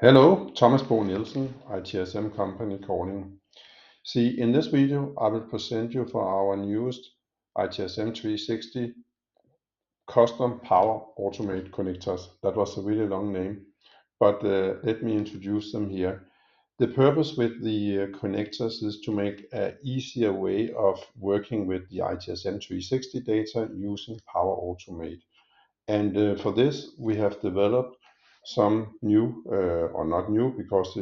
Hello, Thomas Bo Nielsen, ITSM company calling. See, in this video, I will present you for our newest ITSM 360 custom Power Automate connectors. That was a really long name, but let me introduce them here. The purpose with the connectors is to make an easier way of working with the ITSM 360 data using Power Automate. And for this, we have developed some new, or not new, because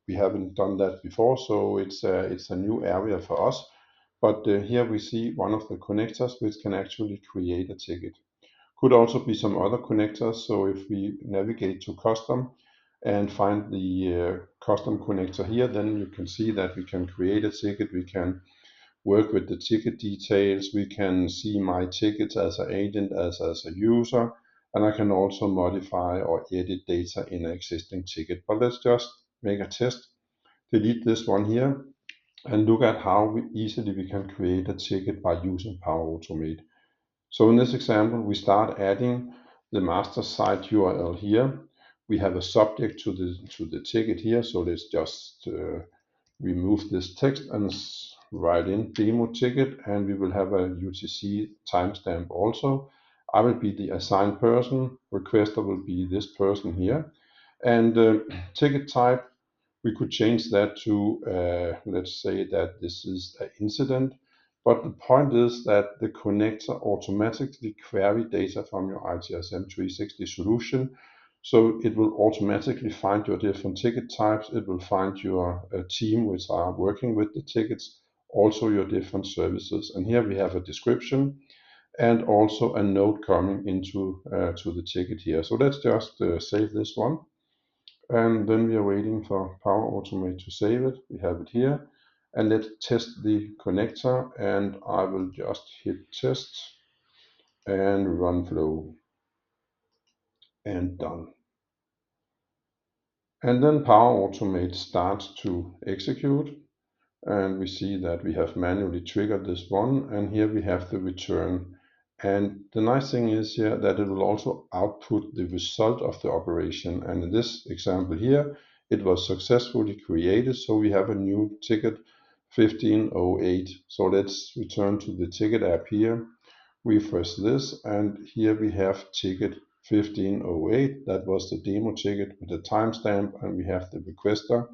we haven't done that before, so it's a new area for us. But here we see one of the connectors which can actually create a ticket. Could also be some other connectors. So if we navigate to custom and find the custom connector here, then you can see that we can create a ticket. We can work with the ticket details. We can see my tickets as an agent, as a user, and I can also modify or edit data in an existing ticket. But let's just make a test. Delete this one here and look at how easily we can create a ticket by using Power Automate. So in this example, we start adding the master site URL here. We have a subject to the ticket here. So let's just remove this text and write in demo ticket, and we will have a UTC timestamp also. I will be the assigned person. Requester will be this person here. And ticket type, we could change that to, let's say that this is an incident. But the point is that the connector automatically query data from your ITSM 360 solution. So it will automatically find your different ticket types. It will find your team which are working with the tickets, also your different services. And here we have a description and also a note coming into to the ticket here. So let's just save this one. And then we are waiting for Power Automate to save it. We have it here. And let's test the connector, and I will just hit test and run flow and done. And then Power Automate starts to execute, and we see that we have manually triggered this one, and here we have the return. And the nice thing is here that it will also output the result of the operation. And in this example here, it was successfully created, so we have a new ticket 1508. So let's return to the ticket app here, refresh this, and here we have ticket 1508. That was the demo ticket with the timestamp, and we have the requester,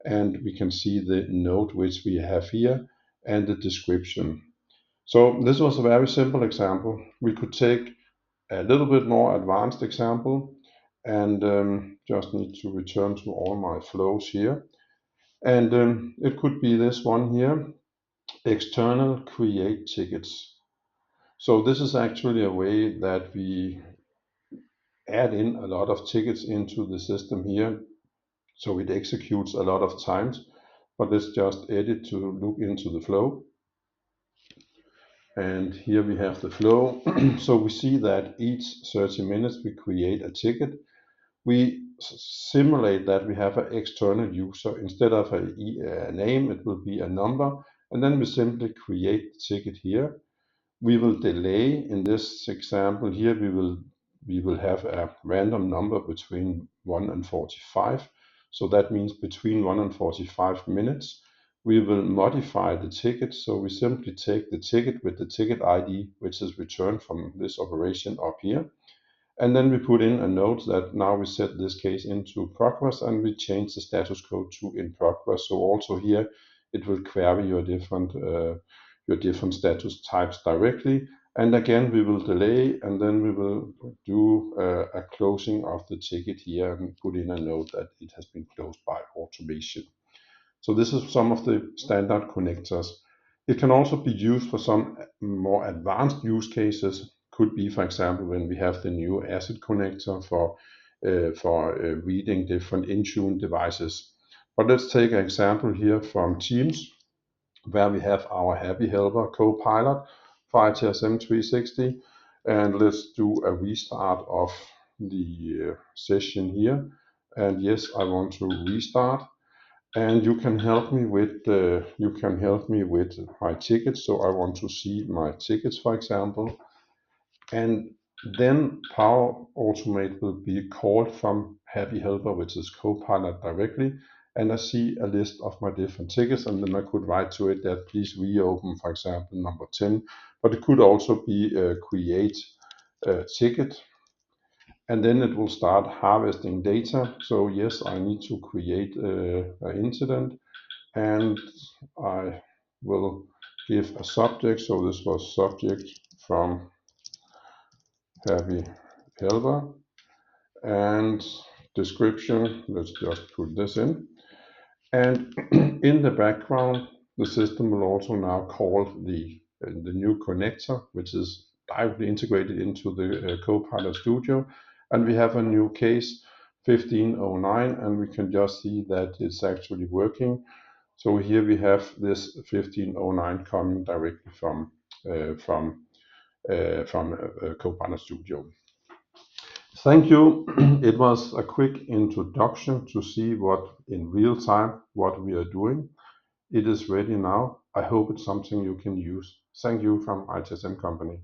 and we can see the note which we have here and the description. So this was a very simple example. We could take a little bit more advanced example, and just need to return to all my flows here. And it could be this one here, external create tickets. So this is actually a way that we add in a lot of tickets into the system here. So it executes a lot of times, but let's just edit to look into the flow. And here we have the flow. So we see that each 30 minutes we create a ticket. We simulate that we have an external user. Instead of a name, it will be a number. And then we simply create the ticket here. We will delay. In this example here, we will have a random number between 1 and 45. So that means between 1 and 45 minutes. We will modify the ticket. So we simply take the ticket with the ticket ID, which is returned from this operation up here. And then we put in a note that now we set this case into progress, and we change the status code to in progress. So also here it will query your different status types directly. And again, we will delay, and then we will do a closing of the ticket here and put in a note that it has been closed by automation. So this is some of the standard connectors. It can also be used for some more advanced use cases. Could be, for example, when we have the new asset connector for reading different Intune devices. But let's take an example here from Teams, where we have our Happy Helper Copilot for ITSM 360. And let's do a restart of the session here. And yes, I want to restart. And you can help me with my tickets. So I want to see my tickets, for example. And then Power Automate will be called from Happy Helper, which is Copilot directly, and I see a list of my different tickets, and then I could write to it that please reopen, for example, number 10, but it could also be create a ticket, and then it will start harvesting data. So yes, I need to create an incident, and I will give a subject. So this was subject from Happy Helper, and description, let's just put this in. And in the background, the system will also now call the new connector, which is directly integrated into the Copilot Studio. And we have a new case 1509, and we can just see that it's actually working. So here we have this 1509 coming directly from Copilot Studio. Thank you. It was a quick introduction to see what in real time what we are doing. It is ready now. I hope it's something you can use. Thank you from ITSM Company.